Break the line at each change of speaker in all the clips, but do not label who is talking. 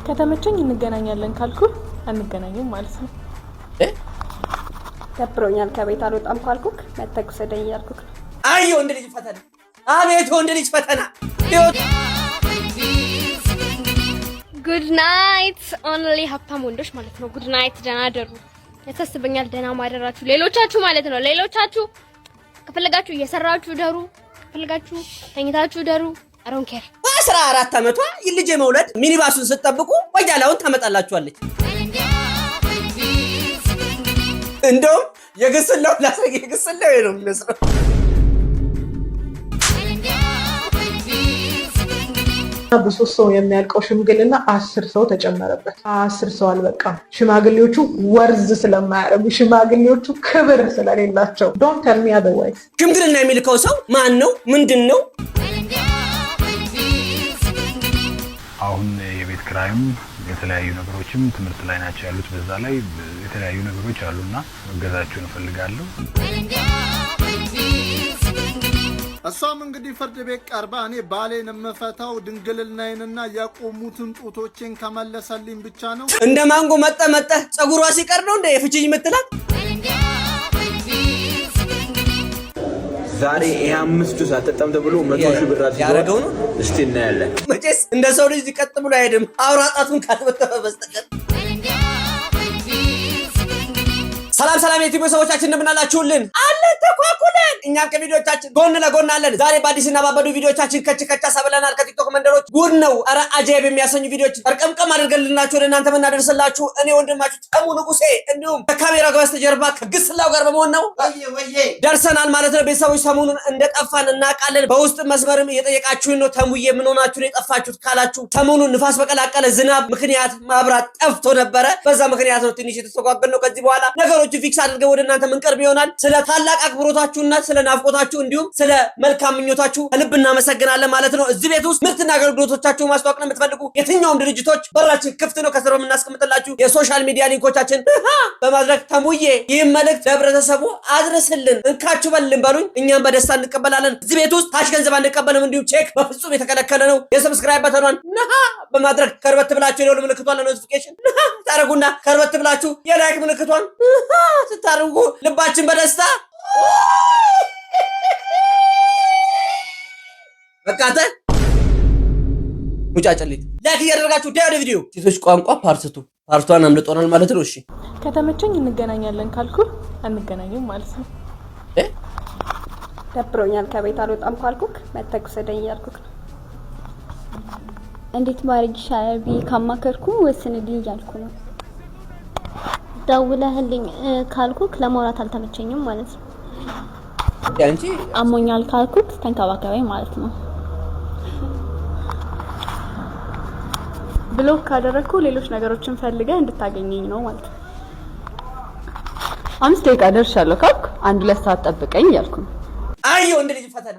ከተመቸኝ እንገናኛለን ካልኩ አንገናኝም ማለት ነው።
ከብሮኛል ከቤት አልወጣም ካልኩክ መተኩሰደኝ ያልኩክ ነው።
አይ ወንድ ልጅ ፈተና አቤት ወንድ ልጅ ፈተና
ጉድ ናይት ኦንሊ ሀብታም ወንዶች ማለት ነው። ጉድ ናይት ደህና ደሩ። ያሳስበኛል ደህና ማደራችሁ ሌሎቻችሁ ማለት ነው። ሌሎቻችሁ ከፈለጋችሁ እየሰራችሁ ደሩ፣ ከፈለጋችሁ ተኝታችሁ ደሩ። I don't care።
14 አመቷ ልጅ መውለድ ሚኒባሱን ስትጠብቁ ወያላውን ታመጣላችኋለች። እንደውም የግስላው ላሰግ የግስላው ነው የሚመስለው።
በሶስት ሰው የሚያልቀው ሽምግልና 10 ሰው ተጨመረበት። 10 ሰው አልበቃም። ሽማግሌዎቹ ወርዝ ስለማያረጉ ሽማግሌዎቹ ክብር ስለሌላቸው don't tell me otherwise።
ሽምግልና የሚልከው ሰው ማን ነው? ምንድነው?
አሁን የቤት ክራይም የተለያዩ ነገሮችም ትምህርት ላይ ናቸው ያሉት። በዛ ላይ የተለያዩ ነገሮች አሉና እገዛችሁን እፈልጋለሁ።
እሷም እንግዲህ ፍርድ ቤት ቀርባ እኔ ባሌን የምፈታው ድንግልናዬንና ያቆሙትን ጡቶቼን ከመለሰልኝ ብቻ ነው።
እንደ ማንጎ መጠ ጸጉሯ ሲቀር ነው እንደ የፍቺኝ የምትላት።
ዛሬ ይሄ 5 ጁስ አጠጣም ተብሎ 100,000 ብር
ያረጋው ነው።
እስቲ እናያለን።
መቼስ እንደ ሰው ልጅ ሊቀጥ ብሎ አይደም አውራጣቱን ካልበተፈ በስተቀር። ሰላም የቲቪ ሰዎቻችን እንደምን አላችሁልን? አለን ተኳኩለን። እኛም ከቪዲዮቻችን ጎን ለጎን አለን። ዛሬ በአዲስና ባበዱ ቪዲዮቻችን ከች ሰብለናል። ከቲክቶክ መንደሮች ጉድ ነው ኧረ አጃይብ የሚያሰኙ ቪዲዮች ጠርቀምቀም አድርገንላችሁ ወደ እናንተ እናደርስላችሁ። እኔ ወንድማችሁ ተሙ ንጉሴ እንዲሁም ከካሜራ በስተጀርባ ከግስላው ጋር በመሆን ነው ደርሰናል ማለት ነው። ቤተሰቦች ሰሞኑን እንደጠፋን እናውቃለን። በውስጥ መስመርም እየጠየቃችሁኝ ነው። ተሙዬ ምን ሆናችሁ ነው የጠፋችሁት ካላችሁ ሰሞኑን ንፋስ በቀላቀለ ዝናብ ምክንያት ማብራት ጠፍቶ ነበረ። በዛ ምክንያት ነው ትንሽ የተስተጓገል ነው። ከዚህ በኋላ ነገሮች ፊክስ አድርገን ወደ እናንተ ምንቀርብ ይሆናል። ስለ ታላቅ አክብሮታችሁና ስለ ናፍቆታችሁ እንዲሁም ስለ መልካም ምኞታችሁ ልብ እናመሰግናለን ማለት ነው። እዚህ ቤት ውስጥ ምርትና አገልግሎቶቻችሁ ማስተዋወቅ ነው የምትፈልጉ የትኛውም ድርጅቶች በራችን ክፍት ነው። ከስር የምናስቀምጥላችሁ የሶሻል ሚዲያ ሊንኮቻችን በማድረግ ተሙዬ ይህን መልእክት ለህብረተሰቡ አድርስልን እንካችሁ በልን በሉኝ። እኛም በደስታ እንቀበላለን። እዚህ ቤት ውስጥ ታች ገንዘብ አንቀበልም። እንዲሁም ቼክ በፍጹም የተከለከለ ነው። የሰብስክራይብ በተኗን በማድረግ ከርበት ብላችሁ የደወል ምልክቷን ለኖቲፊኬሽን ታረጉና ከርበት ብላችሁ የላይክ ምልክቷን ስታርጉ ልባችን በደስታ በቃተ ሙጫጨሊት ላይክ እያደረጋችሁ ወደ ቪዲዮ ሴቶች ቋንቋ ፓርቷን አምልጦናል ማለት ነው። እሺ
ከተመቸኝ እንገናኛለን ካልኩ አንገናኝም ማለት ነው።
ከብሮኛል ከቤት አልወጣም ካልኩክ መተኩሰደኝ ያልኩክ ነው።
እንዴት ማድረግ ይሻላል ብዬ ካማከርኩ ወስንልኝ እያልኩ ነው። ደውለህልኝ ካልኩክ ለማውራት አልተመቸኝም ማለት ነው።
ያንቺ
አሞኛል ካልኩክ ተንከባከበኝ ማለት ነው።
ብሎክ ካደረኩ ሌሎች ነገሮችን ፈልገህ እንድታገኘኝ ነው ማለት ነው።
5 ደቂቃ ደርሻለሁ ካልኩ 1-2 ሰዓት ጠብቀኝ እያልኩ ነው።
አይ ወንድ ልጅ ፈተና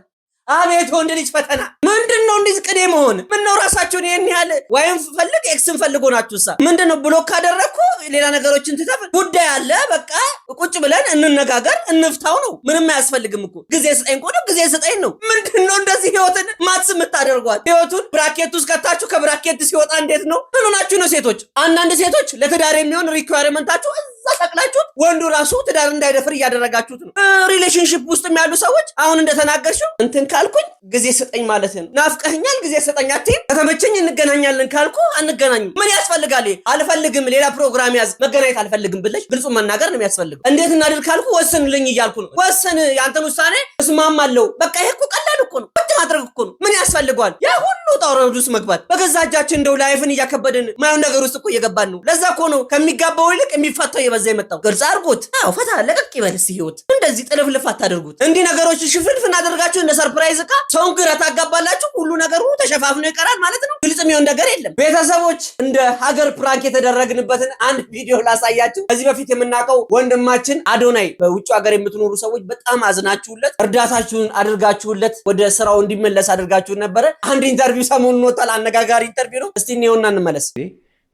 አቤት ወንድ ልጅ ፈተና ምንድነው? እንደዚህ ቅዴ መሆን ምነው? ራሳችሁን ይሄን ያህል ወይም ፈልግ ኤክስን ፈልጎ ናችሁሳ ምንድነው? ብሎክ ካደረኩ ሌላ ነገሮችን ትተፍ ጉዳይ አለ። በቃ ቁጭ ብለን እንነጋገር እንፍታው ነው። ምንም አያስፈልግም እኮ ጊዜ ስጠኝ እኮ ነው። ጊዜ ስጠኝ ነው። ምንድነው እንደዚህ ህይወትን ማትስ የምታደርጓት? ህይወቱን ብራኬት ውስጥ ከታችሁ ከብራኬት ሲወጣ እንዴት ነው? ምን ሆናችሁ ነው ሴቶች? አንዳንድ ሴቶች ለትዳር የሚሆን ሪኳየርመንታችሁ እዛ ተቀላችሁት ወንዱ ራሱ ትዳር እንዳይደፍር እያደረጋችሁት ነው። ሪሌሽንሺፕ ውስጥ ያሉ ሰዎች አሁን እንደተናገርሽው እንትን ካልኩኝ ጊዜ ስጠኝ ማለት ነው። ናፍቀኸኛል ጊዜ ስጠኝ አትይም። ከተመቸኝ እንገናኛለን ካልኩ አንገናኝም። ምን ያስፈልጋል? አልፈልግም ሌላ ፕሮግራም ያዝ መገናኘት አልፈልግም ብለሽ ግልጹ መናገር ነው የሚያስፈልገው። እንዴት እናድር ካልኩ ወስንልኝ እያልኩ ነው። ወስን ያንተን ውሳኔ እስማማለሁ። በቃ ይሄ እኮ ቀላል እኮ ነው። ቁጭ ማድረግ እኮ ነው። ምን ያስፈልጋል? ያ ሁሉ ጣውረድ ውስጥ መግባት በገዛ እጃችን እንደው ላይፍን እያከበደን ማየው ነገር ውስጥ እኮ እየገባን ነው። ለዛ እኮ ነው ከሚጋባው ይልቅ የሚፈታው የበዛ የመጣው። ግልጽ አድርጉት። አዎ ፈታ ለቀቅ ይበልስ ህይወት እንደዚህ ጥልፍልፍ አታደርጉት። እንዲህ ነገሮች ሽፍልፍ እናደርጋችሁ እንደ ሰርፕራይዝ ዕቃ ሰውን ግራ ታጋባላችሁ። ሁሉ ነገሩ ተሸፋፍኖ ይቀራል ማለት ነው። ግልጽ የሚሆን ነገር የለም። ቤተሰቦች እንደ ሀገር ፕራንክ የተደረግንበትን አንድ ቪዲዮ ላሳያችሁ። ከዚህ በፊት የምናውቀው ወንድማችን አዶናይ በውጭ ሀገር የምትኖሩ ሰዎች በጣም አዝናችሁለት እርዳታችሁን አድርጋችሁለት ወደ ስራው እንዲመለስ አድርጋችሁ ነበረ። አንድ ኢንተርቪው ሰሞኑን ወጣል። አነጋጋሪ ኢንተርቪው ነው። እስቲ እንየውና እንመለስ።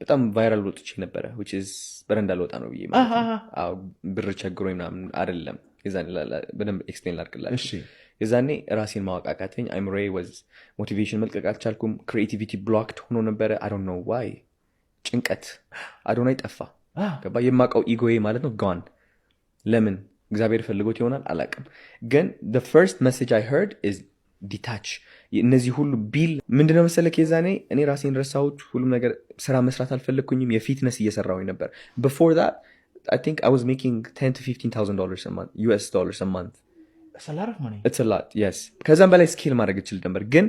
በጣም ቫይራል ወጥቼ ነበረ which is በረንዳ ልወጣ ነው ብዬ ማለት ነው። አዎ ብር ቸግሮኝ ምናምን አይደለም። የዛኔ በደንብ ኤክስፕሌን ላድርግላችሁ። እሺ የዛኔ ራሴን ማወቅ አቃተኝ። አይምሮዬ was ሞቲቬሽን መልቀቅ አልቻልኩም። ክሪኤቲቪቲ ብሎክድ ሆኖ ነበረ። I don't know why ጭንቀት አዶናይ ጠፋ ገባ የማቀው ኢጎዬ ማለት ነው gone ለምን እግዚአብሔር ፈልጎት ይሆናል አላቅም ግን the first message I heard is detach እነዚህ ሁሉ ቢል ምንድነው መሰለህ የዛኔ እኔ ራሴን ረሳሁት ሁሉ ነገር ስራ መስራት አልፈለኩኝም የፊትነስ እየሰራሁኝ ነበር before that I think I was making $10,000 to $15,000 a month US dollars a month
That's a lot of money
It's a lot yes ከዛም በላይ ስኬል ማድረግ እችል ነበር ግን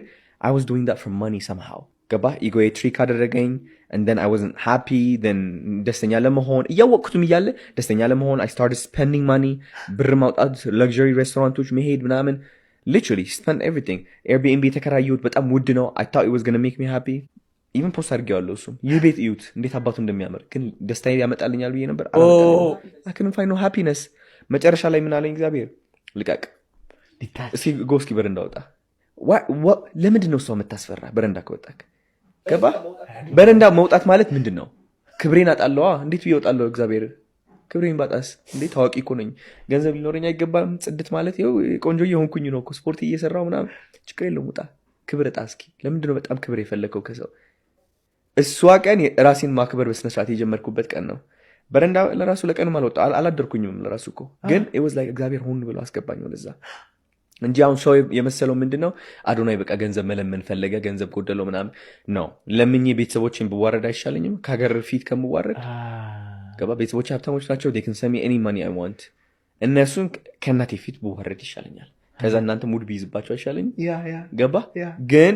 I was doing that for money somehow ገባ ኢጎዬ ትሪክ አደረገኝ and then I wasn't happy then ደስተኛ ለመሆን እያወቅኩትም እያለ ደስተኛ ለመሆን I started spending money ብር ማውጣት luxury restaurants መሄድ ምናምን literally spend everything Airbnb ተከራየሁት በጣም ውድ ነው I thought it was going to make me happy even post አድርጌዋለሁ እሱም ይህ ቤት እዩት እንዴት አባቱ እንደሚያምር ግን ደስታዬ ያመጣልኛል ብዬ ነበር I couldn't find no happiness መጨረሻ ላይ ምን አለኝ እግዚአብሔር ልቀቅ እስኪ ጎስኪ በረንዳ ወጣ ለምንድን ነው እሷ የምታስፈራ በረንዳ ከወጣክ ገባ በረንዳ መውጣት ማለት ምንድን ነው ክብሬን አጣለዋ እንዴት ብዬ እወጣለሁ እግዚአብሔር ክብሬን ባጣስ እንዴ ታዋቂ እኮ ነኝ ገንዘብ ሊኖረኝ አይገባም ጽድት ማለት ይኸው ቆንጆ እየሆንኩኝ ነው እኮ ስፖርት እየሰራው ምናምን ችግር የለውም ውጣ ክብር እጣ እስኪ ለምንድን ነው በጣም ክብር የፈለከው ከሰው እሷ ቀን ራሴን ማክበር በስነ ስርዓት የጀመርኩበት ቀን ነው በረንዳ ለራሱ ለቀንም አላደርኩኝም ለራሱ እኮ ግን it was like እግዚአብሔር ሆን ብሎ አስገባኝ ወደዛ እንጂ አሁን ሰው የመሰለው ምንድነው አዶናይ በቃ ገንዘብ መለመን ፈለገ ገንዘብ ጎደለው ምናምን ነው ለምኜ ቤተሰቦችን ብዋረድ አይሻለኝም ከሀገር ፊት ከምዋረድ ገባ ቤተሰቦች ሀብታሞች ናቸው they can send me any money I want እነሱን ከእናቴ ፊት ብዋረድ ይሻለኛል ከዛ እናንተ ሙድ ቢይዝባቸው አይሻለኝም ገባ ግን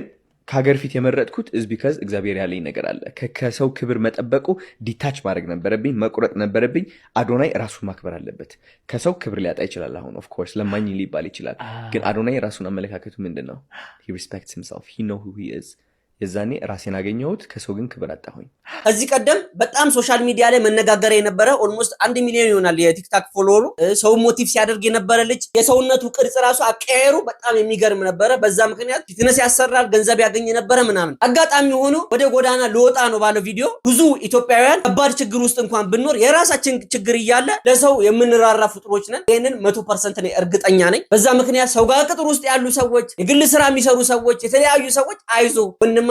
ከሀገር ፊት የመረጥኩት is because እግዚአብሔር ያለኝ ነገር አለ ከሰው ክብር መጠበቁ ዲታች ማድረግ ነበረብኝ መቁረጥ ነበረብኝ አዶናይ ራሱን ማክበር አለበት ከሰው ክብር ሊያጣ ይችላል አሁን of course ለማኝ ሊባል ይችላል ግን አዶናይ ራሱን አመለካከቱ ምንድነው he respects himself he know who he is የዛኔ ራሴን አገኘሁት ከሰው ግን ክብር አጣሁኝ
እዚህ ቀደም በጣም ሶሻል ሚዲያ ላይ መነጋገሪያ የነበረ ኦልሞስት 1 ሚሊዮን ይሆናል የቲክታክ ፎሎወሩ ሰው ሞቲቭ ሲያደርግ የነበረ ልጅ የሰውነቱ ቅርጽ ራሱ አቀየሩ በጣም የሚገርም ነበረ በዛ ምክንያት ፊትነስ ያሰራል ገንዘብ ያገኝ ነበር ምናምን አጋጣሚ ሆኖ ወደ ጎዳና ልወጣ ነው ባለው ቪዲዮ ብዙ ኢትዮጵያውያን ከባድ ችግር ውስጥ እንኳን ብንኖር የራሳችን ችግር እያለ ለሰው የምንራራ ፍጥሮች ነን ይሄንን 100% ነው እርግጠኛ ነኝ በዛ ምክንያት ሰው ጋር ቅጥር ውስጥ ያሉ ሰዎች የግል ስራ የሚሰሩ ሰዎች የተለያዩ ሰዎች አይዞ ወንድማችን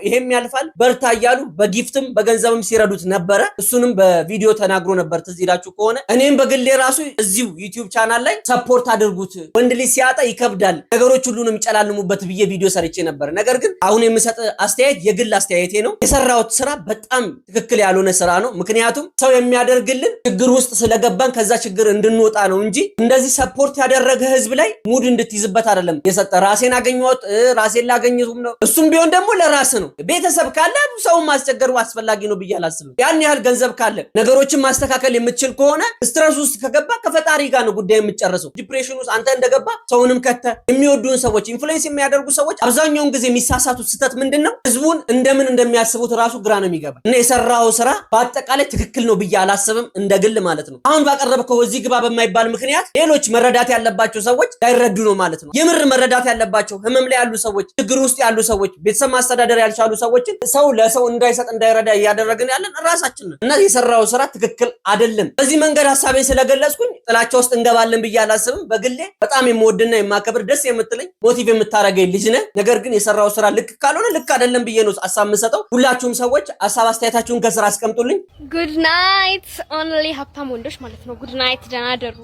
ይሄን ያልፋል በርታ እያሉ በጊፍትም በገንዘብም ሲረዱት ነበር እሱንም በቪዲዮ ተናግሮ ነበር ትዝ ይላችሁ ከሆነ እኔም በግሌ ራሱ እዚሁ ዩቲዩብ ቻናል ላይ ሰፖርት አድርጉት ወንድ ልጅ ሲያጣ ይከብዳል ነገሮች ሁሉንም ይጨላልሙበት ብዬ ቪዲዮ ሰርቼ ነበር ነገር ግን አሁን የምሰጥ አስተያየት የግል አስተያየቴ ነው የሰራሁት ስራ በጣም ትክክል ያልሆነ ስራ ነው ምክንያቱም ሰው የሚያደርግልን ችግር ውስጥ ስለገባን ከዛ ችግር እንድንወጣ ነው እንጂ እንደዚህ ሰፖርት ያደረገ ህዝብ ላይ ሙድ እንድትይዝበት አይደለም የሰጠ ራሴን አገኘሁት ራሴን ላገኘሁም ነው እሱም ቢሆን ደግሞ ለራስ ነው ቤተሰብ ካለ ሰው ማስቸገሩ አስፈላጊ ነው ብዬ አላስብም ያን ያህል ገንዘብ ካለ ነገሮችን ማስተካከል የምትችል ከሆነ ስትረስ ውስጥ ከገባ ከፈጣሪ ጋር ነው ጉዳይ የምትጨርሰው ዲፕሬሽን ውስጥ አንተ እንደገባ ሰውንም ከተ የሚወዱን ሰዎች ኢንፍሉዌንስ የሚያደርጉ ሰዎች አብዛኛውን ጊዜ የሚሳሳቱት ስህተት ምንድነው ህዝቡን እንደምን እንደሚያስቡት ራሱ ግራ ነው የሚገባ እና የሰራው ስራ በአጠቃላይ ትክክል ነው ብዬ አላስብም እንደግል ማለት ነው አሁን ባቀረብከው እዚህ ግባ በማይባል ምክንያት ሌሎች መረዳት ያለባቸው ሰዎች ዳይረዱ ነው ማለት ነው የምር መረዳት ያለባቸው ህመም ላይ ያሉ ሰዎች ችግር ውስጥ ያሉ ሰዎች ቤተሰብ ማስተዳደር ያልቻሉ ሰዎችን ሰው ለሰው እንዳይሰጥ እንዳይረዳ ያደረግን ያለን ራሳችን ነን እና የሰራው ስራ ትክክል አይደለም በዚህ መንገድ ሐሳቤን ስለገለጽኩኝ ጥላቻ ውስጥ እንገባለን ብዬ አላስብም በግሌ በጣም የምወድና የማከብር ደስ የምትለኝ ሞቲቭ የምታረገኝ ልጅ ነህ ነገር ግን የሰራው ስራ ልክ ካልሆነ ልክ አይደለም ብዬ ነው ሐሳብ የምሰጠው ሁላችሁም ሰዎች ሐሳብ አስተያየታችሁን ከስራ አስቀምጡልኝ
ጉድ ናይት ኦንሊ ሀብታም ወንዶች ማለት ነው ጉድ ናይት ደህና ደሩ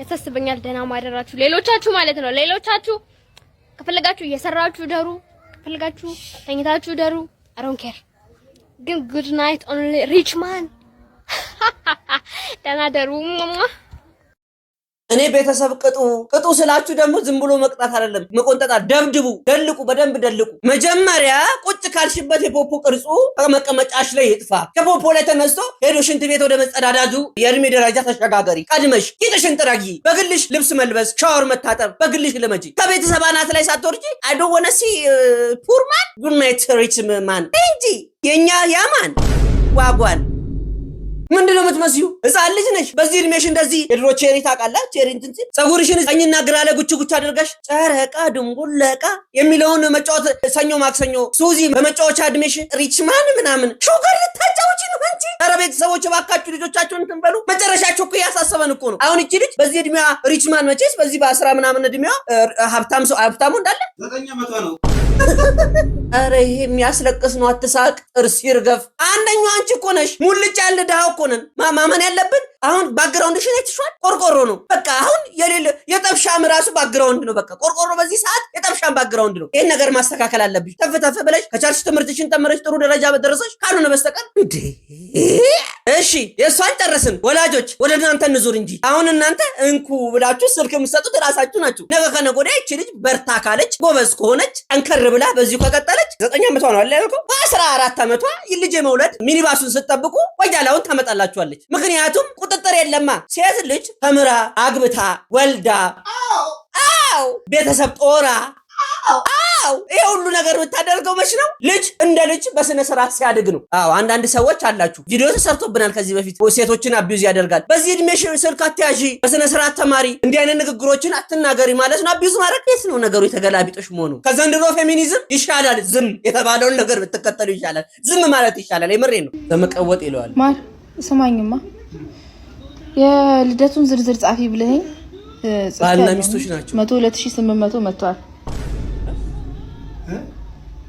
ያሳስበኛል ደህና ማደራችሁ ሌሎቻችሁ ማለት ነው ሌሎቻችሁ ከፈለጋችሁ እየሰራችሁ ደሩ ከፈለጋችሁ ተኝታችሁ ደሩ I don't care ግን good night only rich man ደህና ደሩ
እኔ ቤተሰብ ቅጡ ስላችሁ ደግሞ ዝም ብሎ መቅጣት አይደለም መቆንጠጣ ደብድቡ ደልቁ በደንብ ደልቁ መጀመሪያ ቁጭ ካልሽበት የፖፖ ቅርጹ መቀመጫሽ ላይ ይጥፋ ከፖፖ ላይ ተነስቶ ሄዶ ሽንት ቤት ወደ መጸዳዳጁ የእድሜ ደረጃ ተሸጋገሪ ቀድመሽ ቂጥሽን ጥረጊ በግልሽ ልብስ መልበስ ሻወር መታጠብ በግልሽ ልመጂ ከቤተሰብ አናት ላይ ሳትወርጂ I don't wanna see poor man good night rich man እንጂ የኛ ያማን ዋጓን ምንድነው የምትመስዩ ህፃን ልጅ ነሽ በዚህ እድሜሽ እንደዚህ የድሮ ቼሪ ታውቃለህ ቼሪ እንትን ጸጉርሽን ቀኝና ግራ ላይ ጉች አድርገሽ ጨረቃ ድንጉለቃ የሚለውን መጫወት ሰኞ ማክሰኞ ሱዚ በመጫወቻ እድሜሽ ሪችማን ምናምን ሹገር ልታጫውቺ ነው እንጂ ኧረ ቤተሰቦች እባካችሁ ልጆቻችሁን እንትን በሉ። መጨረሻቸው እኮ ያሳሰበን እኮ ነው። አሁን እቺ ልጅ በዚህ እድሜዋ ሪችማን መቼስ በዚህ በ10 ምናምን እድሜዋ ሀብታሙ እንዳለ 9 ዓመቷ ነው። አረ ይሄ የሚያስለቅስ ነው። አትሳቅ፣ ጥርስ ይርገፍ። አንደኛው አንቺ እኮ ነሽ። ሙልጭ ያለ ድሃ እኮ ነን። ማመን ያለብን አሁን ባክግራውንድሽን አይተሽዋል። ቆርቆሮ ነው በቃ። አሁን የሌለ የጠብሻም ራሱ ባክግራውንድ ነው በቃ። ቆርቆሮ በዚህ ሰዓት የጠብሻም ባክግራውንድ ነው። ይሄን ነገር ማስተካከል አለብሽ። ተፍ ብለሽ ከቻልሽ ትምህርትሽን ተምረሽ ጥሩ ደረጃ በደረሰሽ ካልሆነ በስተቀር እንዴ። እሺ የሷን ጨረስን። ወላጆች ወደ እናንተ እንዙር እንጂ አሁን እናንተ እንኩ ብላችሁ ስልክ የምትሰጡት ራሳችሁ ናችሁ። ነገ ከነገ ወዲያ ይቺ ልጅ በርታ ካለች ጎበዝ ከሆነች ጠንከር ብላ በዚሁ ከቀጠለች 9 ዓመቷ ነው አለ ያልከው። በ14 ዓመቷ ልጅ መውለድ ሚኒባሱን ስትጠብቁ ወያላውን ታመጣላችኋለች። ምክንያቱም ቁጥጥር የለማ። ሴት ልጅ ተምራ አግብታ ወልዳ ቤተሰብ ጦራ ይሄ ሁሉ ነገር የምታደርገው መች ነው? ልጅ እንደ ልጅ በስነ ስርዓት ሲያድግ ነው። አንዳንድ ሰዎች አላችሁ ቪዲዮ ተሰርቶብናል ከዚህ በፊት ሴቶችን አቢዩዝ ያደርጋል። በዚህ እድሜሽ ስልክ አትያዢ፣ በስነ ስርዓት ተማሪ፣ እንዲህ አይነት ንግግሮችን አትናገሪ ማለት ነው። አቢዩዝ ማድረግ የት ነው ነገሩ? የተገላቢጦሽ መሆኑ። ከዘንድሮ ፌሚኒዝም ይሻላል። ዝም የተባለውን ነገር ብትከተሉ ይሻላል። ዝም ማለት ይሻላል። የምሬ ነው። ለመቀወጥ ይለዋል።
ማር ስማኝማ፣ የልደቱን ዝርዝር ጻፊ ብለኸኝ
ባልና ሚስቶች ናቸው።
102,800 መጥቷል።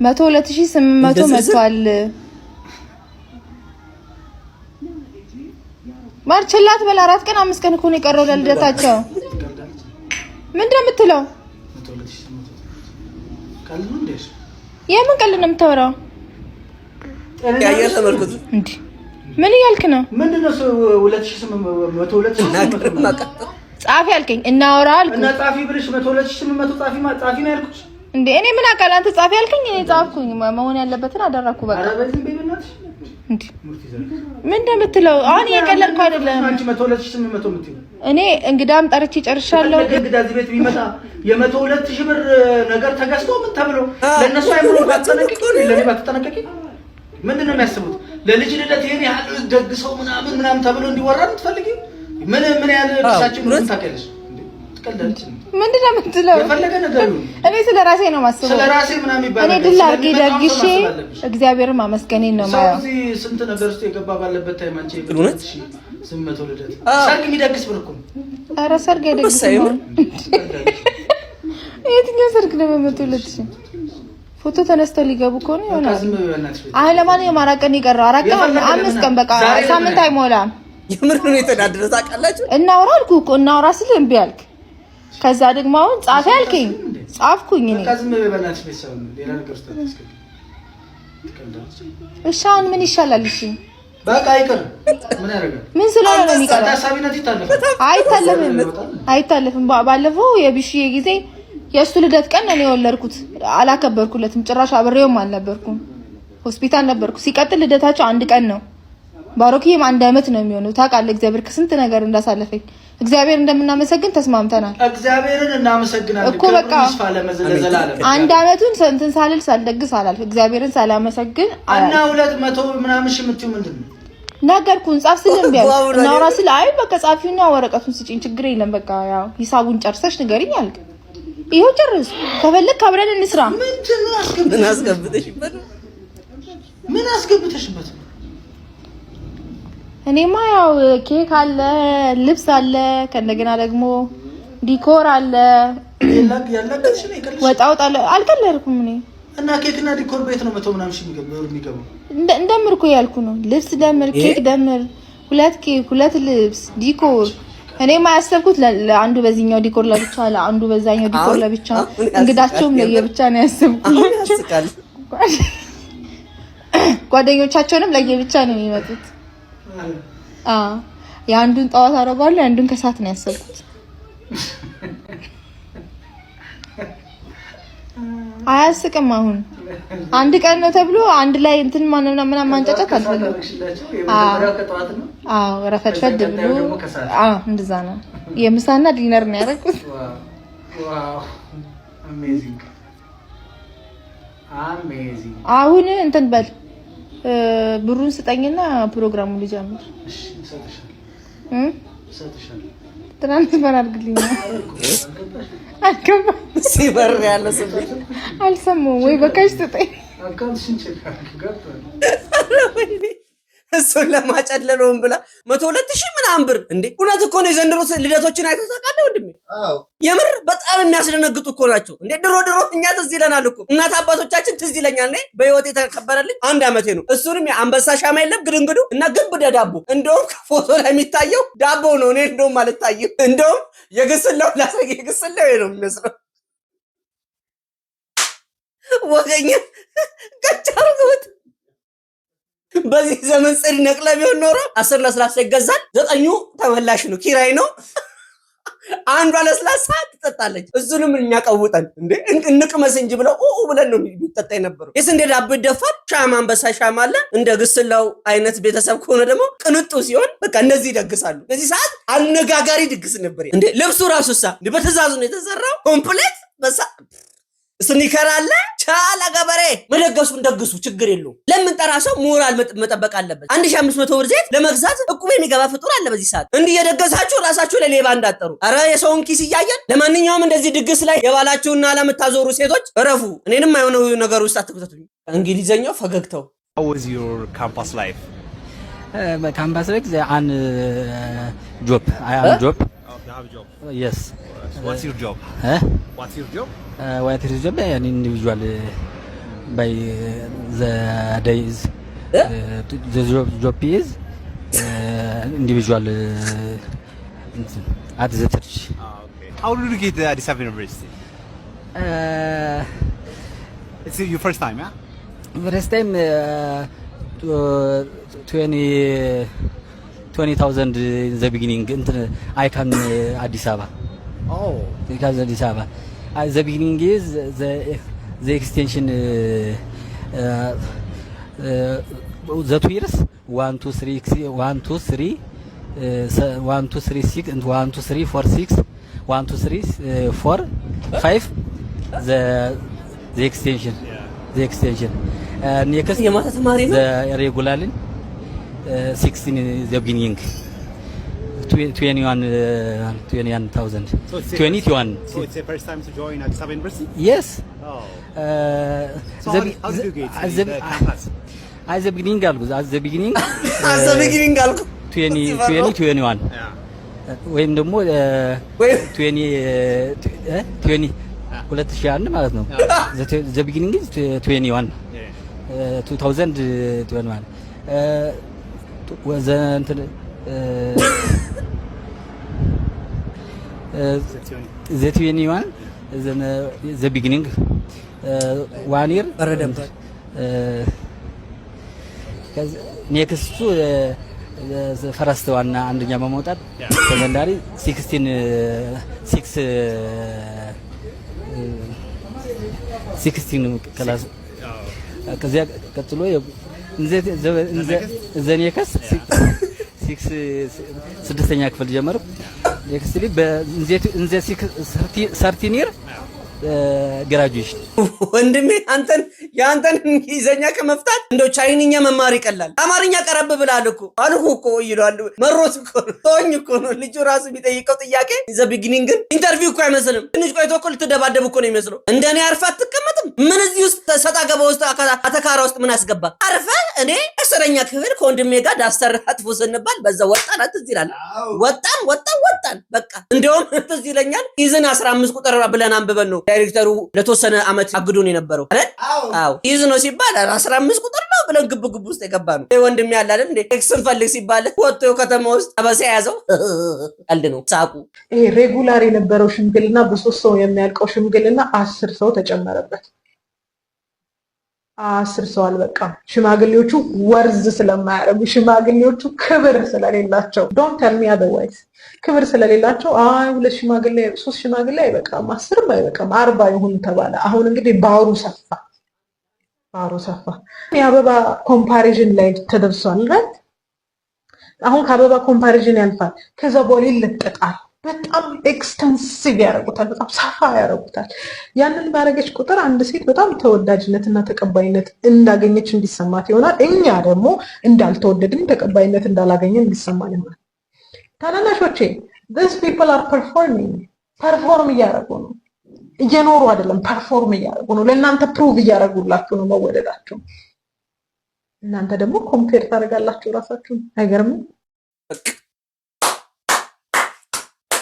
102,800 መጥቷል። ማርችላት በላ 4 ቀን 5 ቀን እኮ ነው የቀረው ለልደታቸው። ምንድን ነው የምትለው? የምን ቀልድ ነው የምታወራው?
ተመልከቱ
እንዴ ምን እያልክ ነው?
ምንድነው 2,800
ጻፊ አልከኝ። እናወራ አልኩ
እና ጻፊ ብለሽ 102,800 ጻፊ ነው ያልኩሽ
እንዴ? እኔ ምን አውቃለሁ? አንተ ጻፊ አልከኝ፣ እኔ ጻፍኩኝ። መሆን ያለበትን አደረኩ በቃ።
ኧረ በዚህ በእናትሽ
እንዴ ምን እንደምትለው አሁን እየቀለድኩ አይደለም።
አንቺ 102,800 የምትይው
እኔ እንግዳም ጠርቼ ጨርሻለሁ።
እንግዳ እዚህ ቤት ቢመጣ የ102,000 ብር ነገር ተገዝቶ ምን ተብሎ ለነሱ አይምሮ ባትጠነቀቂ ለኔ ባትጠነቀቂ ምንድነው የሚያስቡት? ለልጅ ልደት ይሄን ያህል ደግሰው ምናምን ተብሎ እንዲወራ የምትፈልጊ ምን ያህል ልጅሳችን ምን ታውቂያለሽ? ትቀልዳለች።
ምንድነው የምትለው?
የፈለገ ነገር ነው።
እኔ ስለራሴ ነው ማስበው።
ስለራሴ ምናምን ይባላል።
እኔ ድል አድርጌ ደግሼ እግዚአብሔርን ማመስገኔን ነው ማለት ነው።
እዚህ ስንት ነገር ውስጥ የገባ ባለበት ታይም አንቺ 102,800 ልደት ሰርግ የሚደግስ ብር እኮ ነው።
ኧረ ሰርግ አይደግስም። የትኛው ሰርግ ነው 102,000? ፎቶ ተነስተው ሊገቡ ከሆነ ይሆናል። አሁን ለማንኛውም 4 ቀን ይቀረው። 4 ቀን 5 ቀን በቃ ሳምንት አይሞላም።
የምር ነው የተዳደረ ታውቃላችሁ።
እናውራ አልኩ እኮ እናውራ ስል እምቢ አልክ። ከዛ ደግሞ አሁን ጻፊ አልከኝ፣ ጻፍኩኝ እኔ። እሺ አሁን ምን ይሻላል? እሺ
በቃ አይቀር ምን ያደርጋል?
ምን ስለሆነ ነው የሚቀረው?
ታሳቢነት ይታለፋል።
አይታለፍም። ባለፈው የቢሽዬ ጊዜ የእሱ ልደት ቀን እኔ ወለድኩት፣ አላከበርኩለትም። ጭራሽ አብሬውም አልነበርኩም፣ ሆስፒታል ነበርኩ። ሲቀጥል ልደታቸው 1 ቀን ነው። ባሮኪም 1 ዓመት ነው የሚሆነው። ታውቃለህ እግዚአብሔር ከስንት ነገር እንዳሳለፈኝ። እግዚአብሔር እንደምናመሰግን ተስማምተናል።
እግዚአብሔርን እናመሰግናለን
እኮ በቃ 1 ዓመቱን እንትን ሳልደግስ አላልፍ። እግዚአብሔርን ሳላመሰግን
እና 200 ምናምን ሺህ የምትይው ምንድን ነው?
ነገርኩን። ጻፍ ስልም ቢያል እናውራ ስል አይ በቃ ጻፊውና ወረቀቱን ስጪኝ ችግር የለም በቃ ያው ሂሳቡን ጨርሰሽ ንገሪኝ አልክ። ይሄው ጨርስ። ከፈለክ አብረን እንስራ።
ምን አስገብተሽበት?
እኔማ ያው ኬክ አለ፣ ልብስ አለ፣ ከእንደገና ደግሞ ዲኮር አለ። ወጣ አለ። አልቀለድኩም እኔ
እና ኬክና ዲኮር ቤት ነው 100 ምናምን ሺህ የሚገባው።
እንደምር እኮ ያልኩ ነው። ልብስ ደምር፣ ኬክ ደምር፣ 2 ኬክ፣ 2 ልብስ፣ ዲኮር። እኔማ ያሰብኩት ለአንዱ በዚህኛው ዲኮር ለብቻ፣ ለአንዱ በዛኛው ዲኮር ለብቻ፣ እንግዳቸውም ለየብቻ ነው ያሰብኩት። ጓደኞቻቸውንም ለየብቻ ነው የሚመጡት። የአንዱን ጠዋት አደርጋለሁ፣ የአንዱን ከሰዓት ነው ያሰብኩት። አያስቅም። አሁን 1 ቀን ነው ተብሎ አንድ ላይ እንትን ምናምን ማንጫጫት አልፈልግም። ረፈድፈድ ብሎ እንደዛ ነው። የምሳና ዲነር ነው ያደረኩት። አሁን እንትን በል ብሩን ስጠኝና ፕሮግራሙን ልጀምር። ትራንስፈር አድርግልኝ። አልገባም።
ሲበር ያለ ስሜት
አልሰማሁም ወይ በቃሽ ስጠኝ።
እሱን ለማጨለለውም ብላ 102,000 ምናምን ብር እንዴ! እውነት እኮ ነው። የዘንድሮ ልደቶችን አይተህ ታውቃለህ ወንድሜ? የምር በጣም የሚያስደነግጡ እኮ ናቸው እንዴ! ድሮ እኛ ትዝ ይለናል እኮ እናት አባቶቻችን ትዝ ይለኛል። ነኝ በህይወት የተከበረልኝ 1 ዓመቴ ነው። እሱንም አንበሳ ሻማ የለም ግድንግዱ እና ግብደ ዳቦ። እንደውም ፎቶ ላይ የሚታየው ዳቦ ነው። እኔ እንደውም አልታየም። እንደውም የግስላው ላሳየ የግስላው ነው የሚመስለው። ወገኛ ገጫሩት በዚህ ዘመን ጽድ ነቅለ ቢሆን ኖሮ 10 ለስላሳ ይገዛል። 9 ተመላሽ ነው፣ ኪራይ ነው። አንዷ ለስላሳ ትጠጣለች። እሱንም እኛ ቀውጠን እንዴ እንቅመስ እንጂ ብለው ብለን ነው የሚጠጣ የነበረው። የስንዴ ዳቦ ይደፋል። ሻማ አንበሳ ሻማ አለ። እንደ ግስላው አይነት ቤተሰብ ከሆነ ደግሞ ቅንጡ ሲሆን በቃ እነዚህ ይደግሳሉ። በዚህ ሰዓት አነጋጋሪ ድግስ ነበር እንዴ። ልብሱ ራሱሳ እንዴ በትዕዛዙ ነው የተሰራው ኮምፕሌት በሳ ስኒከር አለ። ቻላ ገበሬ መደገሱን ደግሱ፣ ችግር የለውም። ለምን ጠራ ሰው ሞራል መጠበቅ አለበት። 1500 ብር ዘይት ለመግዛት እቁብ የሚገባ ፍጡር አለ። በዚህ ሰዓት እንዲህ የደገሳችሁ ራሳችሁ ለሌባ እንዳጠሩ። አረ የሰውን ኪስ እያየን። ለማንኛውም እንደዚህ ድግስ ላይ የባላችሁና ለምታዞሩ ሴቶች እረፉ። እኔንም አይሆነው ነገር ውስጥ አትክተቱኝ። እንግሊዘኛው ፈገግታው
How was your campus life?
Campus life an job. I am job.
Oh, you have a job.
Yes.
What's your job? What's your job?
What is job? An individual by the days. The job is individual at the church.
Okay. How did you get to Addis Ababa University? It's your first time, yeah?
First time 20,000 in the beginning. I come Addis Ababa.
Oh.
Because Addis Ababa. The beginning is the extension. The 2 years 1 2 3 1 2 3 1 2 3 6 and 1 2 3 4 6 1 2 3 4 5 the extension.
Yeah.
The extension. Next the regular 16 the beginning 21,000.
So it's
21.
So it's the first time to join Addis Ababa University?
Yes.
Oh. So how did you get to the campus?
At the beginning,
at the beginning
21.
Yeah.
ወይም ደግሞ 20 2001 ማለት ነው። the beginning is 21. 2021 was the 21 the beginning 1 year ኔክስቱ ፈረስት ዋና አንደኛ በመውጣት ሰከንዳሪ 16 ክላስ ከዚያ ቀጥሎ ዘኔከስ 6ኛ ክፍል ጀመርኩ። ኔክስትሊ በእንዘ 13 ይር ግራጁዌሽን።
ወንድሜ ያንተን እንግሊዘኛ ከመፍታት እንደው ቻይንኛ መማር ይቀላል። አማርኛ ቀረብ ብላል እኮ አልኩ እኮ ይላል። መሮት እኮ ተወኝ እኮ ነው ልጁ ራሱ የሚጠይቀው ጥያቄ። ዘ ቢጊኒንግ ግን ኢንተርቪው እኮ አይመስልም። ትንሽ ቆይቶ እኮ ልትደባደብ እኮ ነው የሚመስለው። እንደኔ አርፈህ አትቀመጥም። ምን እዚህ ውስጥ ሰጣ ገባ ውስጥ አተካራ ውስጥ ምን አስገባ? አርፈህ እኔ 10ኛ ክፍል ከወንድሜ ጋር ዳስተር አጥፎ ስንባል በዛ ወጣን አትዝ ይላል። ወጣን በቃ እንደውም ትዝ ይለኛል። ኢዝን 15 ቁጥር ብለን አንብበን ነው ዳይሬክተሩ ለተወሰነ አመት አግዶን የነበረው አይደል? አዎ ኢዝ ነው ሲባል 15 ቁጥር ነው ብለን ግብ ውስጥ የገባ ነው። ወንድም ያለ አይደል እንዴ ኤክስን ፈልግ ሲባል ወጥቶ ከተማ ውስጥ አበሳ ያዘው ቀልድ ነው ሳቁ።
ይሄ ሬጉላር የነበረው ሽምግልና በ3 ሰው የሚያልቀው ሽምግልና 10 ሰው ተጨመረበት። 10 ሰው አልበቃም። ሽማግሌዎቹ ወርዝ ስለማያረጉ ሽማግሌዎቹ ክብር ስለሌላቸው ዶንት ቴል ሚ አዘርዋይዝ ክብር ስለሌላቸው 2 ሽማግሌ 3 ሽማግሌ አይበቃም 10 አይበቃም 40 ይሁን ተባለ። አሁን እንግዲህ ባሩ ሰፋ የአበባ ኮምፓሪዥን ላይ ተደርሷል right? አሁን ከአበባ ኮምፓሪዥን ያልፋል። ከዛ በኋላ ይለጠጣል። በጣም ኤክስተንሲቭ ያደርጉታል። በጣም ሰፋ ያደርጉታል። ያንን ባረገች ቁጥር አንድ ሴት በጣም ተወዳጅነትና ተቀባይነት እንዳገኘች እንዲሰማት ይሆናል። እኛ ደግሞ እንዳልተወደድን ተቀባይነት እንዳላገኘን እንዲሰማን ይሆናል። ታናናሾቼ these people are ፐርፎርም እያደረጉ ነው። እየኖሩ አይደለም፣ ፐርፎርም እያደረጉ ነው። ለእናንተ ፕሩቭ እያደረጉላችሁ ነው መወደዳቸው። እናንተ ደግሞ ኮምፔር ታደርጋላችሁ ራሳችሁን። አይገርምም?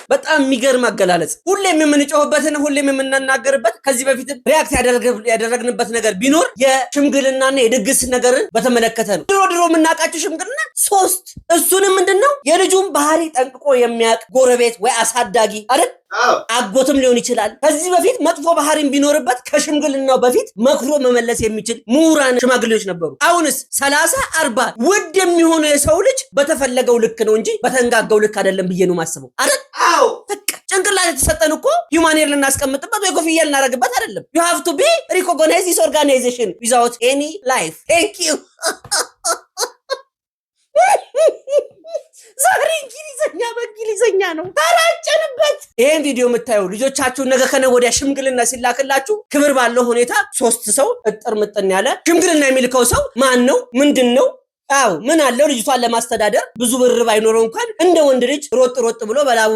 በጣም የሚገርም አገላለጽ። ሁሌም የምንጮህበትን ሁሌም የምንናገርበት ከዚህ በፊት ሪያክት ያደረግንበት ነገር ቢኖር የሽምግልናና የድግስ ነገርን በተመለከተ ነው። ድሮ የምናውቃቸው ሽምግልና 3 እሱንም ምንድነው የልጁን ባህሪ ጠንቅቆ የሚያውቅ ጎረቤት ወይ አሳዳጊ አይደል? አጎትም ሊሆን ይችላል። ከዚህ በፊት መጥፎ ባህሪም ቢኖርበት ከሽምግልናው በፊት መክሮ መመለስ የሚችል ምሁራን ሽማግሌዎች ነበሩ። አሁንስ 30 40 ውድ የሚሆነው የሰው ልጅ በተፈለገው ልክ ነው እንጂ በተንጋጋው ልክ አይደለም ብዬ ነው ማስበው አይደል? አዎ በቃ ጭንቅላት የተሰጠን እኮ ሂውማኔር ልናስቀምጥበት ወይ ኮፍያ ልናደርግበት አይደለም። you have to be recognize this organization without any life. thank you ዛሬ እንግሊዘኛ ነው ታራጨንበት። ይሄን ቪዲዮ የምታዩ ልጆቻችሁን ነገ ከነገ ወዲያ ሽምግልና ሲላክላችሁ ክብር ባለው ሁኔታ 3 ሰው እጥር ምጥን ያለ ሽምግልና የሚልከው ሰው ማን ነው? ምንድነው? አው ምን አለው ልጅቷን ለማስተዳደር ብዙ ብር ባይኖረው እንኳን እንደ ወንድ ልጅ ሮጥ ብሎ በላቡ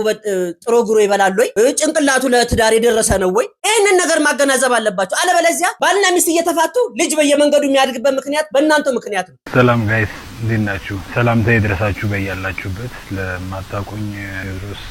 ጥሮ ግሮ ይበላል ወይ? ጭንቅላቱ ለትዳር የደረሰ ነው ወይ? ይሄንን ነገር ማገናዘብ አለባችሁ። አለበለዚያ ባልና ሚስት እየተፋቱ ልጅ በየመንገዱ የሚያድግበት ምክንያት በእናንተው ምክንያት ነው።
ሰላም ጋይስ እንዴት ናችሁ? ሰላምታ ይድረሳችሁ በያላችሁበት። ለማታውቁኝ ቴዎድሮስ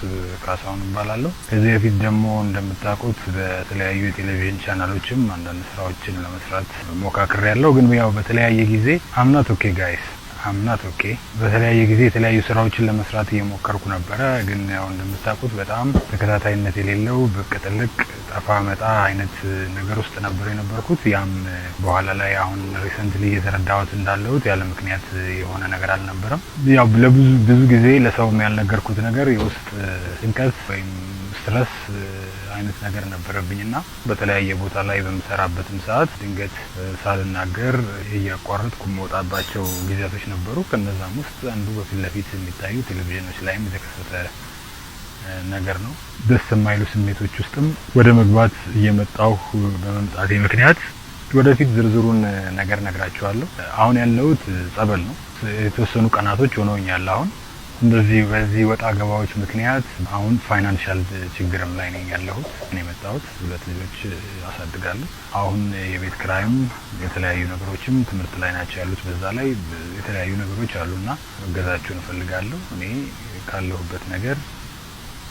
ካሳሁን እባላለሁ። ከዚህ በፊት ደግሞ እንደምታውቁት በተለያዩ የቴሌቪዥን ቻናሎችም አንዳንድ ስራዎችን ለመስራት ሞካክሬያለሁ። ግን ያው በተለያየ ጊዜ አምናት ኦኬ ጋይስ አምናት ኦኬ በተለያየ ጊዜ የተለያዩ ስራዎችን ለመስራት እየሞከርኩ ነበረ። ግን ያው እንደምታውቁት በጣም ተከታታይነት የሌለው ብቅ ጥልቅ ጠፋ መጣ አይነት ነገር ውስጥ ነበር የነበርኩት። ያም በኋላ ላይ አሁን ሪሰንትሊ እየተረዳሁት እንዳለሁት ያለ ምክንያት የሆነ ነገር አልነበረም። ያው ብዙ ጊዜ ለሰው ያልነገርኩት ነገር የውስጥ ጭንቀት ወይም ስትረስ አይነት ነገር ነበረብኝና በተለያየ ቦታ ላይ በመሰራበትም ሰዓት ድንገት ሳልናገር እያቋረጥኩ መውጣባቸው ጊዜያቶች ነበሩ። ከነዛም ውስጥ አንዱ በፊት ለፊት የሚታዩ ቴሌቪዥኖች ላይም የተከሰተ ነገር ነው። ደስ የማይሉ ስሜቶች ውስጥም ወደ መግባት እየመጣሁ በመምጣቴ ምክንያት ወደፊት ዝርዝሩን ነገር ነግራችኋለሁ። አሁን ያለሁት ጸበል ነው። የተወሰኑ ቀናቶች ሆነውኛል አሁን እንደዚህ በዚህ ወጣ ገባዎች ምክንያት አሁን ፋይናንሻል ችግርም ላይ ነኝ ያለሁት። እኔ መጣሁት 2 ልጆች አሳድጋለሁ። አሁን የቤት ክራይም የተለያዩ ነገሮችም ትምህርት ላይ ናቸው ያሉት። በዛ ላይ የተለያዩ ነገሮች አሉና እገዛችሁን እፈልጋለሁ። እኔ ካለሁበት ነገር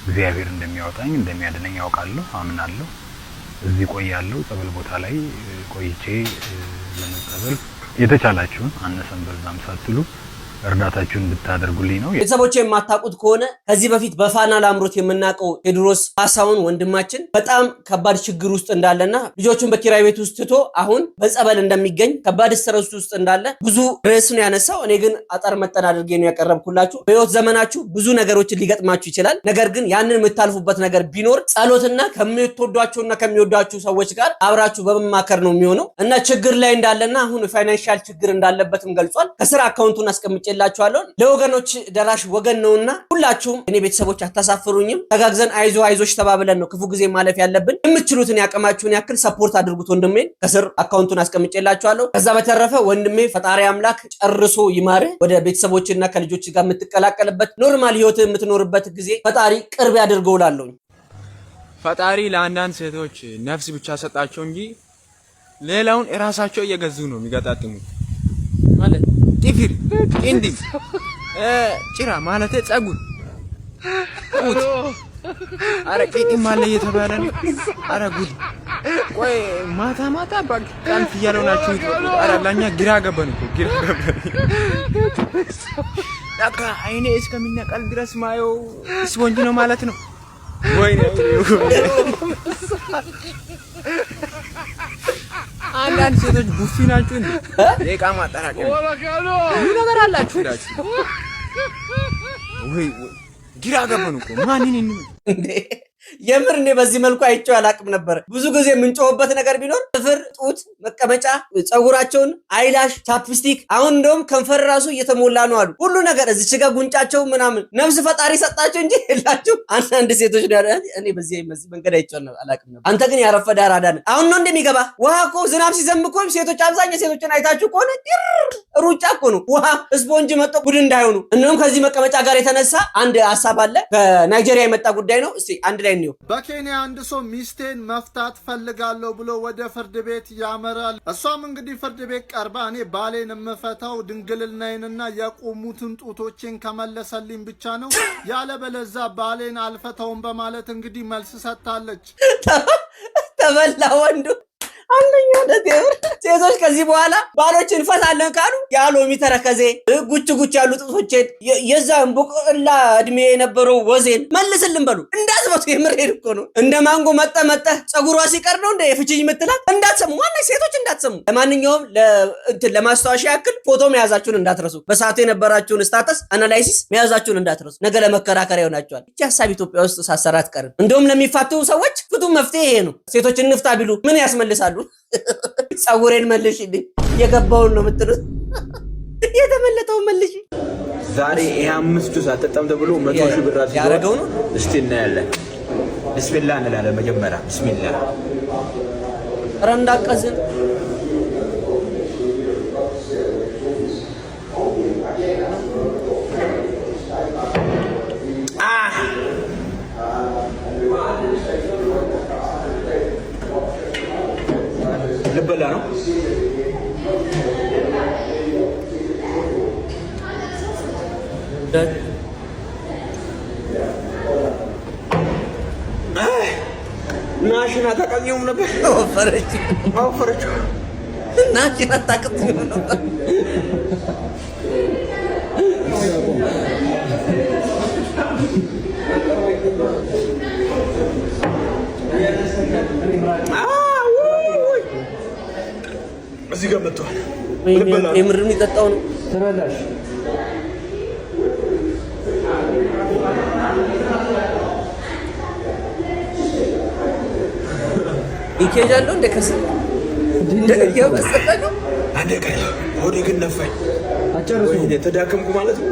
እግዚአብሔር እንደሚያወጣኝ እንደሚያድነኝ ያውቃለሁ፣ አምናለሁ። እዚህ ቆያለሁ። ጸበል ቦታ ላይ ቆይቼ ለመጸበል የተቻላችሁን አነሰም በዛም ሳትሉ እርዳታችሁን እንድታደርጉልኝ ነው። ቤተሰቦቼ የማታውቁት ከሆነ ከዚህ በፊት በፋና ላምሮት የምናውቀው ቴዎድሮስ ካሳሁን ወንድማችን በጣም ከባድ ችግር ውስጥ እንዳለና ልጆቹን በኪራይ ቤት ውስጥ ትቶ አሁን በጸበል እንደሚገኝ ከባድ ስትረስ ውስጥ እንዳለ ብዙ ርዕስ ነው ያነሳው። እኔ ግን አጠር መጠን አድርጌ ነው ያቀረብኩላችሁ። በህይወት ዘመናችሁ ብዙ ነገሮችን ሊገጥማችሁ ይችላል። ነገር ግን ያንን የምታልፉበት ነገር ቢኖር ጸሎትና ከምትወዷቸውና ከሚወዷችሁ ሰዎች ጋር አብራችሁ በመማከር ነው የሚሆነው እና ችግር ላይ እንዳለና አሁን ፋይናንሻል ችግር እንዳለበትም ገልጿል። ከስራ አካውንቱን አስቀምጬ ላችኋለሁ። ለወገኖች ደራሽ ወገን ነውና ሁላችሁም እኔ ቤተሰቦች አታሳፍሩኝም። ተጋግዘን አይዞሽ ተባብለን ነው ክፉ ጊዜ ማለፍ ያለብን። የምትችሉትን ያቀማችሁን ያክል ሰፖርት አድርጉት ወንድሜን። ከስር አካውንቱን አስቀምጬላችኋለሁ። ከዛ በተረፈ ወንድሜ ፈጣሪ አምላክ ጨርሶ ይማርህ። ወደ ቤተሰቦችና ከልጆች ጋር የምትቀላቀልበት ኖርማል ህይወት የምትኖርበት ጊዜ ፈጣሪ ቅርብ ያድርገው እላለሁ።
ፈጣሪ ለአንዳንድ ሴቶች ነፍስ ብቻ ሰጣቸው እንጂ ሌላውን እራሳቸው እየገዙ ነው የሚገጣጥሙት ማለት ጥፍር እንዲ ጭራ ማለት ጸጉር ቁት አረ ቂጥም አለ እየተባለ ነው። አረ ጉድ! ቆይ ማታ በቃን ፍያለው ናችሁ። አረ ለኛ ግራ ገባን እኮ ግራ ገባን። ለካ አይኔ እስከሚነቀል ድረስ ማየው ስፖንጅ ነው ማለት ነው። ወይኔ አንዳንድ ሴቶች ቡፊ ናችሁ እንዴ? የዕቃ ማጠራቀም ሁሉ ነገር አላችሁ ዳችሁ። ወይ ግራ ገባን እኮ ማንን እንዴ?
የምር እኔ በዚህ መልኩ አይቼው አላቅም ነበር። ብዙ ጊዜ የምንጮህበት ነገር ቢኖር ጥፍር፣ ጡት፣ መቀመጫ፣ ጸጉራቸውን፣ አይላሽ፣ ቻፕስቲክ አሁን እንደውም ከንፈር ራሱ እየተሞላ ነው አሉ። ሁሉ ነገር እዚች ጋር ጉንጫቸው ምናምን ነፍስ ፈጣሪ ሰጣቸው እንጂ የላችሁ። አንዳንድ ሴቶች እኔ በዚህ መንገድ አይቼው አላቅም ነበር። አንተ ግን ያረፈደ አራዳ ነህ። አሁን ነው እንደሚገባ ውሃ እኮ ዝናብ ሲዘንብ እኮ ሴቶች አብዛኛው ሴቶችን አይታችሁ ከሆነ ሩጫ እኮ ነው። ውሃ ስፖንጅ መጥቶ ጉድ እንዳይሆኑ። እንደውም ከዚህ መቀመጫ ጋር የተነሳ አንድ ሐሳብ አለ። ከናይጄሪያ የመጣ ጉዳይ ነው። እስቲ አንድ ላይ ነው።
በኬንያ አንድ ሰው ሚስቴን መፍታት ፈልጋለሁ ብሎ ወደ ፍርድ ቤት ያመራል። እሷም እንግዲህ ፍርድ ቤት ቀርባ እኔ ባሌን የምፈታው ድንግልናዬንና የቆሙትን ጡቶቼን ከመለሰልኝ ብቻ ነው፣ ያለበለዛ ባሌን አልፈታውም በማለት እንግዲህ መልስ ሰጥታለች።
ተበላ ወንዱ አንደኛ ለቴምር ሴቶች ከዚህ በኋላ ባሎችን እንፈታለን ካሉ ያሎሚ ተረከዜ ጉች ያሉ ጥሶችን የዛን ቡቅላ እድሜ የነበረው ወዜን መልስልን በሉ። እንዳትመቱ የምሬድ እኮ ነው። እንደ ማንጎ መጠ ጸጉሯ ሲቀር ነው እንደ የፍቺኝ ምትላት እንዳትሰሙ። ማነው ሴቶች እንዳትሰሙ። ለማንኛውም ለማስታወሻ ያክል ፎቶ መያዛችሁን እንዳትረሱ። በሰዓቱ የነበራችሁን ስታተስ አናላይሲስ መያዛችሁን እንዳትረሱ። ነገ ለመከራከሪያ ይሆናችኋል። እቺ ሐሳብ ኢትዮጵያ ውስጥ ሳሰራት ቀር። እንደውም ለሚፋቱ ሰዎች ፍቱ መፍትሄ ይሄ ነው። ሴቶችን እንፍታ ቢሉ ምን ያስመልሳሉ? ጸጉሬን መልሽልኝ የገባውን ነው የምትሉት። የተመለጠውን መልሽ።
ዛሬ ይሄ 5 ጁስ አጠጣም ተብሎ 100,000 ብር
ያረጋው ነው።
እስቲ እናያለን። ቢስሚላህ እንላለን። መጀመሪያ ቢስሚላህ
ረንዳቀዝን
ልበላ ነው። ናሽና ታቀኝም ነበር። ወፈረች ናሽና ታቀኝም ነበር። እዚህ ጋር መጥቷል።
የምርም ይጠጣው ነው።
ተበላሽ
ይኬጃለሁ እንደ ከሰ እንደየው በሰጠው
አንዴ ቀን ወዴ ግን ነፋኝ። ወይኔ ተዳከምኩ ማለት ነው።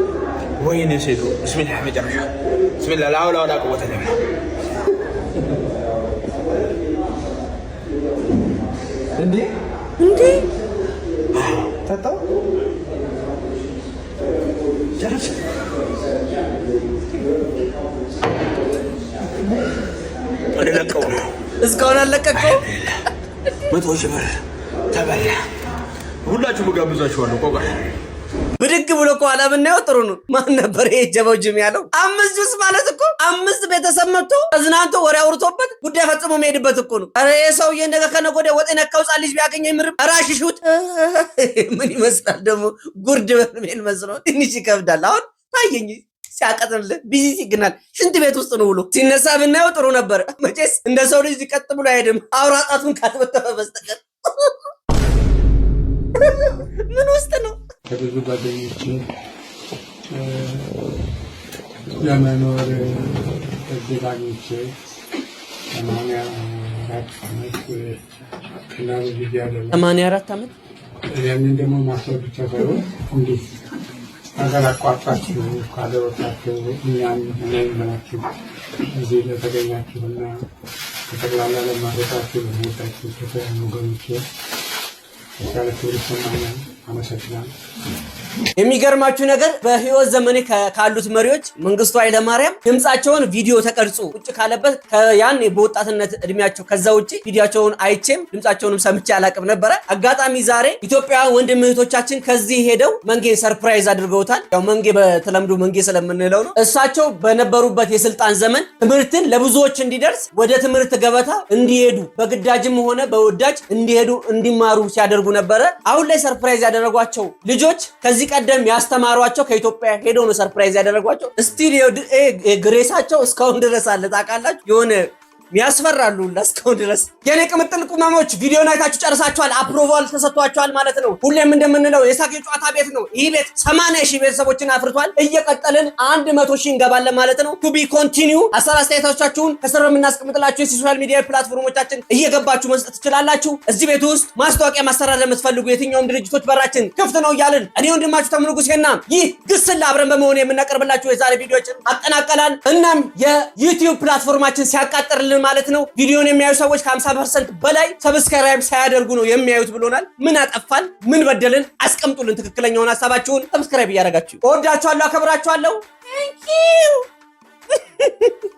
ወይኔ ሴቱ ቢስሚላህ መጨረሻ ቢስሚላህ ላውላ ወላ ቁወተ ኢላ ቢላህ። እንዴ ታጣው ጨረስ አለቀው ነው።
እስካሁን አለቀቀው።
100,000 ብር ተበላ። ሁላችሁም ጋብዛችኋለሁ። ቆቃ
ብድግ ብሎ ከኋላ ብናየው ጥሩ ነው። ማን ነበር ይሄ ጀበው ጅም ያለው? 5 ጁስ ማለት እኮ 5 ቤተሰብ መጥቶ ተዝናንቶ ወሬ አውርቶበት ጉዳይ ፈጽሞ መሄድበት እኮ ነው። አረ የሰውዬ ነገ ከነገ ወዲያ ወጥ የነካው ሕፃን ልጅ ቢያገኘኝ ምርም ራሽሹት ምን ይመስላል ደግሞ ጉርድ በርሜል መስሎ ትንሽ ይከብዳል። አሁን ታየኝ ሲያቀጥልህ ቢዚ ሲግናል ሽንት ቤት ውስጥ ነው ብሎ ሲነሳ ብናየው ጥሩ ነበር። መቼስ እንደ ሰው ልጅ ሊቀጥ ብሎ አይሄድም አውራጣቱን ካልበተፈ በስተቀር። ምን ውስጥ ነው?
ከብዙ ጓደኞቼ ለመኖር እድል አግኝቼ 84 ዓመት እና ልጅ ያለኝ
84 ዓመት
ያንን ደግሞ ማሰብ ብቻ ሳይሆን እንዲህ ሀገር አቋርጣችሁ ካደረሳችሁ እኛም እኔም ብላችሁ እዚህ ለተገኛችሁና ከጠቅላላ ለማድረሳችሁ ለሞታችሁ ከተለያዩ ወገኖቼ የተሻለ ክብር ይሰማኛል። አመሰግናለሁ።
የሚገርማችሁ ነገር በህይወት ዘመኔ ካሉት መሪዎች መንግስቱ ኃይለማርያም ድምጻቸውን ቪዲዮ ተቀርጾ ቁጭ ካለበት ያን በወጣትነት እድሜያቸው ከዛ ውጪ ቪዲዮቸውን አይቼም ድምጻቸውንም ሰምቼ አላቅም ነበረ። አጋጣሚ ዛሬ ኢትዮጵያ ወንድም እህቶቻችን ከዚህ ሄደው መንጌ ሰርፕራይዝ አድርገውታል። ያው መንጌ በተለምዶ መንጌ ስለምንለው ነው። እሳቸው በነበሩበት የስልጣን ዘመን ትምህርትን ለብዙዎች እንዲደርስ ወደ ትምህርት ገበታ እንዲሄዱ በግዳጅም ሆነ በወዳጅ እንዲሄዱ እንዲማሩ ሲያደርጉ ነበረ። አሁን ላይ ሰርፕራይዝ ያደረጓቸው ልጆች ከዚህ ቀደም ያስተማሯቸው ከኢትዮጵያ ሄደው ነው ሰርፕራይዝ ያደረጓቸው። ስቱዲዮ ግሬሳቸው እስካሁን ድረስ አለ። ታውቃላችሁ የሆነ ያስፈራሉ እስካሁን ድረስ። የኔ ቅምጥል ቁመሞች ቪዲዮን አይታችሁ ጨርሳችኋል። አፕሮቫል ተሰጥቷችኋል ማለት ነው። ሁሌም እንደምንለው የሳቅ ጨዋታ ቤት ነው ይህ ቤት። 80,000 ቤተሰቦችን አፍርቷል። እየቀጠልን 100,000 እንገባለን ማለት ነው። ቱ ቢ ኮንቲኒው። አስተያየቶቻችሁን ከስር የምናስቀምጥላችሁ የሶሻል ሚዲያ ፕላትፎርሞቻችን እየገባችሁ መስጠት ትችላላችሁ። እዚህ ቤት ውስጥ ማስታወቂያ ማሰራት ለምትፈልጉ የትኛውም ድርጅቶች በራችን ክፍት ነው እያልን እኔ ወንድማችሁ ተምሩ ጉሴና ይህ ግስላ አብረን በመሆን የምናቀርብላችሁ የዛሬ ቪዲዮችን አጠናቀናል። እናም የዩቲዩብ ፕላትፎርማችን ሲያቃጥርልን ማለት ነው ቪዲዮን የሚያዩ ሰዎች ከ50% በላይ ሰብስክራይብ ሳያደርጉ ነው የሚያዩት ብሎናል። ምን አጠፋን? ምን በደልን? አስቀምጡልን ትክክለኛውን ሐሳባችሁን። ሰብስክራይብ እያደረጋችሁ እወዳችኋለሁ፣ አከብራችኋለሁ። Thank you